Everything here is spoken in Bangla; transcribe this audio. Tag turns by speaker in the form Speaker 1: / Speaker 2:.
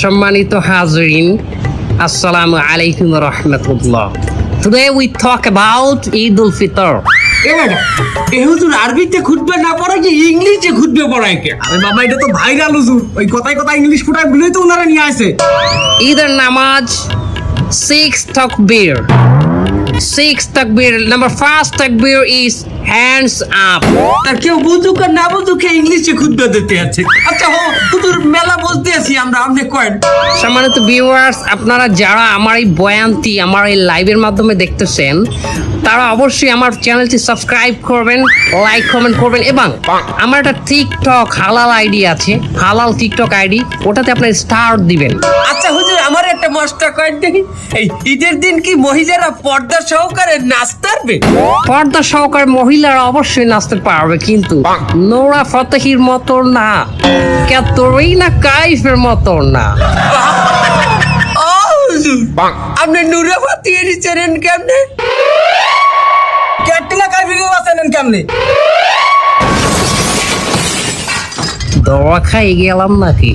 Speaker 1: সম্মানিত হাজরিন, আসসালামু আলাইকুম ওয়া রাহমাতুল্লাহ। Today we talk about Eid al-Fitr.
Speaker 2: হুজুর আরবিতে খুতবা না পড়ায় কি ইংলিশে খুতবা পড়ায় কে? আরে বাবা এটা তো ভাইরাল হুজুর, ওই কথায় কথায় ইংলিশ ফুটায় বলেই তো ওনারা নিয়ে আসে।
Speaker 1: ঈদের নামাজ 6 takbir. 6 takbir. Number first takbir is hands up.
Speaker 2: আর কেউ বুঝুক আর না বুঝুক ইংলিশে খুতবা দিতে আছে। আচ্ছা হুজুর মেলা বলতে আছি আমরা, আপনি কয়েন।
Speaker 1: সম্মানিত ভিউয়ার্স, আপনারা যারা আমার এই বয়ানটি আমার এই লাইভের মাধ্যমে দেখতেছেন, তারা অবশ্যই আমার চ্যানেলটি সাবস্ক্রাইব করবেন, লাইক কমেন্ট করবেন এবং আমার একটা টিকটক হালাল আইডি আছে, হালাল টিকটক আইডি, ওটাতে আপনার স্টার দিবেন।
Speaker 2: আচ্ছা হুজুর আমার একটা মশটা কয়েন দেখি, এই ঈদের দিন কি মহিলারা পর্দা সহকারে নাচতে পারবে?
Speaker 1: পর্দা সহকারে মহিলারা অবশ্যই নাচতে পারবে, কিন্তু নোরা ফতেহির মতো না, ক্যাথরিনা কাইফের মতো না।
Speaker 2: ও হুজুর আপনি নুরাবাতি এরি চেনেন কেমনে? ক্যাটরিনা কাইফকে চেনেন কেমনে?
Speaker 1: দোয়া খাই গেলাম নাকি?